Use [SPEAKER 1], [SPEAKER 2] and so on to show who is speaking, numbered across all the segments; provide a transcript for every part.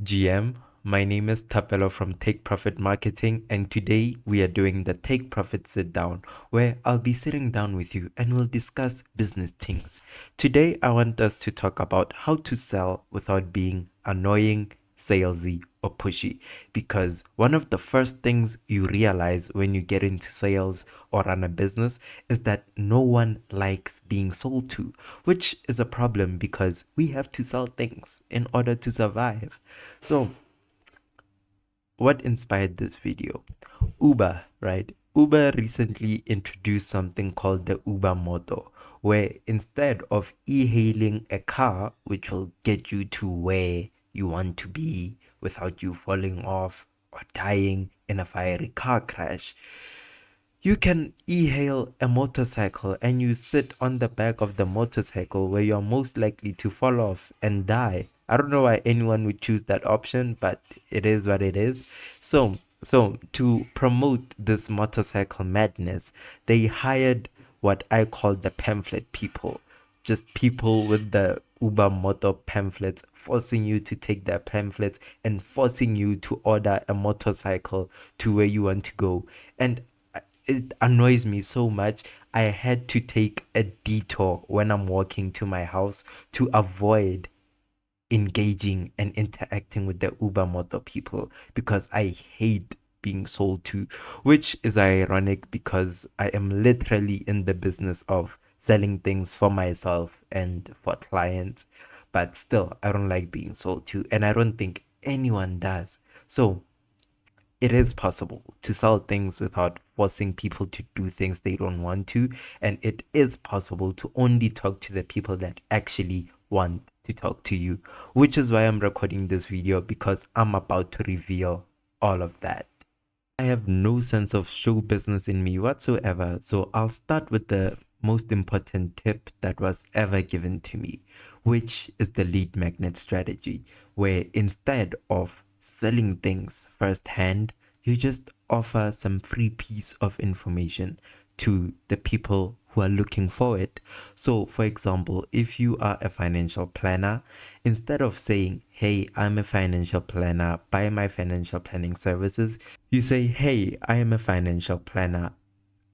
[SPEAKER 1] GM. My name is Tapelo from TakeProfit Marketing, and today we are doing the TakeProfit Sit Down, where I'll be sitting down with you and we'll discuss business things. Today, I want us to talk about how to sell without being annoying, salesy, or pushy. Because one of the first things you realize when you get into sales or run a business is that no one likes being sold to, which is a problem because we have to sell things in order to survive. So, what inspired this video? Uber, right? Uber recently introduced something called the Uber Moto, where instead of e-hailing a car, which will get you to where you want to be without you falling off or dying in a fiery car crash, you can e-hail a motorcycle and you sit on the back of the motorcycle where you're most likely to fall off and die. I don't know why anyone would choose that option, but it is what it is. So to promote this motorcycle madness, they hired what I call the pamphlet people. Just people with the Uber Moto pamphlets, forcing you to take their pamphlets and forcing you to order a motorcycle to where you want to go. And it annoys me so much. I had to take a detour when I'm walking to my house to avoid engaging and interacting with the Uber Moto people because I hate being sold to, which is ironic because I am literally in the business of selling things for myself and for clients. But still, I don't like being sold to, and I don't think anyone does. So, it is possible to sell things without forcing people to do things they don't want to. And it is possible to only talk to the people that actually want to talk to you, which is why I'm recording this video because I'm about to reveal all of that. I have no sense of show business in me whatsoever, so I'll start with the most important tip that was ever given to me, which is the lead magnet strategy, where instead of selling things firsthand, you just offer some free piece of information to the people who are looking for it. So, for example, if you are a financial planner, instead of saying, "Hey, I'm a financial planner, buy my financial planning services," you say, "Hey, I am a financial planner.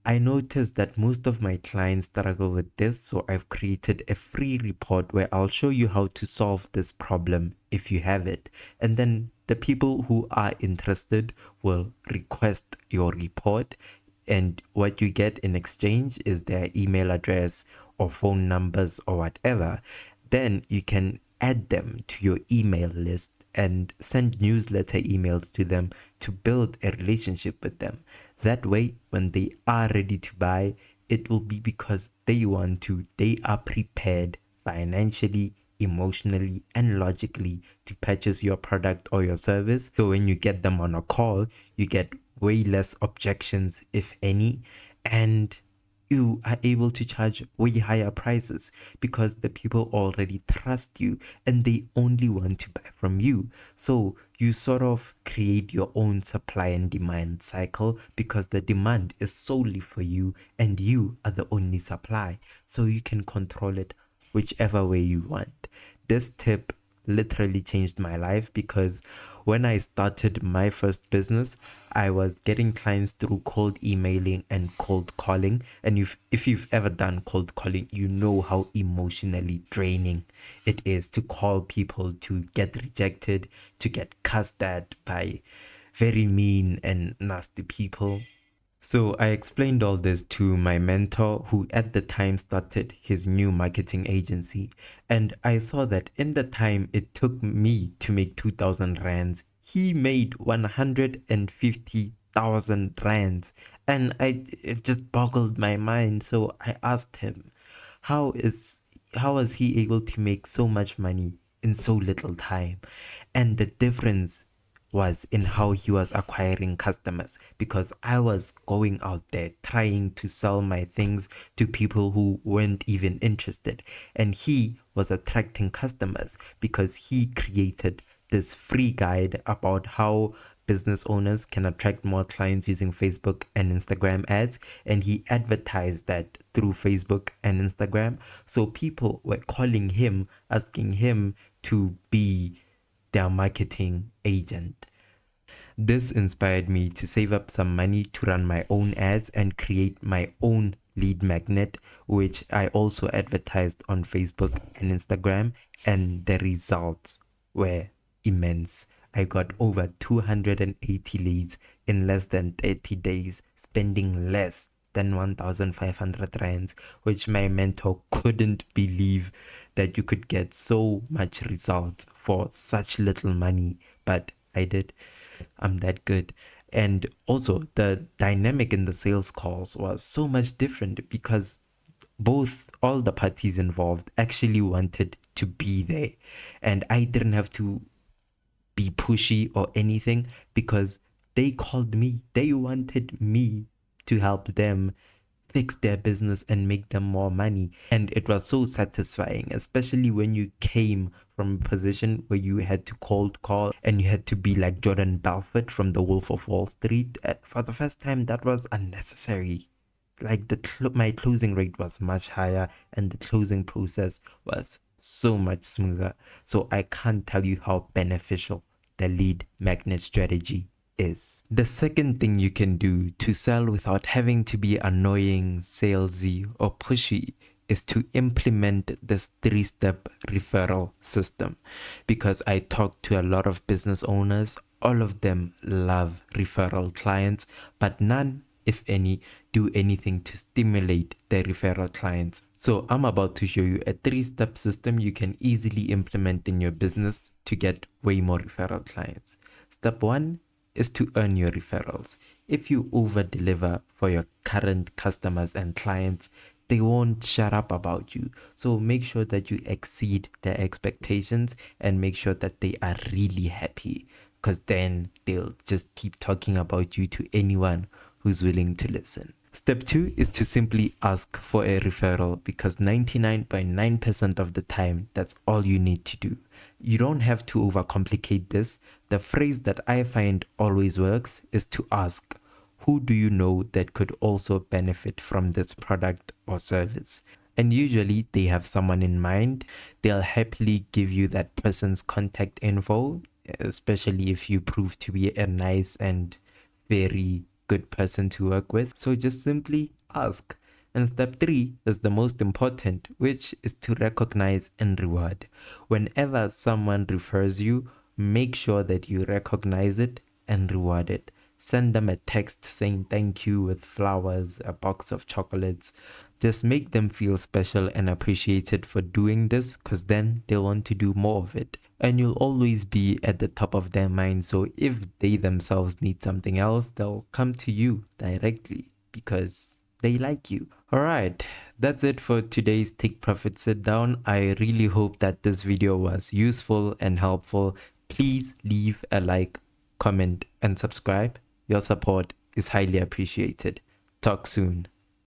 [SPEAKER 1] I noticed that most of my clients struggle with this, so I've created a free report where I'll show you how to solve this problem if you have it." And then the people who are interested will request your report, and what you get in exchange is their email address or phone numbers or whatever. Then you can add them to your email list and send newsletter emails to them to build a relationship with them. That way, when they are ready to buy, it will be because they want to, they are prepared financially, emotionally, and logically to purchase your product or your service. So when you get them on a call, you get way less objections, if any, and you are able to charge way higher prices because the people already trust you and they only want to buy from you. So you sort of create your own supply and demand cycle because the demand is solely for you and you are the only supply. So you can control it whichever way you want. This tip literally changed my life because when I started my first business, I was getting clients through cold emailing and cold calling. And if you've ever done cold calling, you know how emotionally draining it is to call people, to get rejected, to get cussed at by very mean and nasty people. So I explained all this to my mentor, who at the time started his new marketing agency. And I saw that in the time it took me to make 2,000 rands, he made 150,000 rands. And it just boggled my mind. So I asked him, how is how was he able to make so much money in so little time? And the difference was in how he was acquiring customers, because I was going out there trying to sell my things to people who weren't even interested, and he was attracting customers because he created this free guide about how business owners can attract more clients using Facebook and Instagram ads, and he advertised that through Facebook and Instagram. So people were calling him, asking him to be their marketing agent. This inspired me to save up some money to run my own ads and create my own lead magnet, which I also advertised on Facebook and Instagram, and the results were immense. I got over 280 leads in less than 30 days, spending less than 1,500 rands, which my mentor couldn't believe that you could get so much results for such little money, but I did. I'm that good. And also, the dynamic in the sales calls was so much different because all the parties involved actually wanted to be there, and I didn't have to be pushy or anything because they called me. They wanted me to help them fix their business and make them more money. And it was so satisfying, especially when you came from a position where you had to cold call and you had to be like Jordan Belfort from The Wolf of Wall Street. For the first time, that was unnecessary. Like my closing rate was much higher and the closing process was so much smoother. So I can't tell you how beneficial the lead magnet strategy is. The second thing you can do to sell without having to be annoying, salesy, or pushy is to implement this 3-step referral system. Because I talk to a lot of business owners, all of them love referral clients, but none, if any, do anything to stimulate their referral clients. So I'm about to show you a 3-step system you can easily implement in your business to get way more referral clients. Step 1 is to earn your referrals. If you over deliver for your current customers and clients, they won't shut up about you. So make sure that you exceed their expectations and make sure that they are really happy, because then they'll just keep talking about you to anyone who's willing to listen. Step 2 is to simply ask for a referral, because 99.9% of the time, that's all you need to do. You don't have to overcomplicate this. The phrase that I find always works is to ask, who do you know that could also benefit from this product or service? And usually they have someone in mind. They'll happily give you that person's contact info, especially if you prove to be a nice and very good person to work with. So just simply ask. And step 3 is the most important, which is to recognize and reward. Whenever someone refers you, make sure that you recognize it and reward it. Send them a text saying thank you with flowers, a box of chocolates. Just make them feel special and appreciated for doing this, because then they'll want to do more of it. And you'll always be at the top of their mind. So if they themselves need something else, they'll come to you directly because they like you. Alright, that's it for today's Take Profit Sit Down. I really hope that this video was useful and helpful. Please leave a like, comment, and subscribe. Your support is highly appreciated. Talk soon.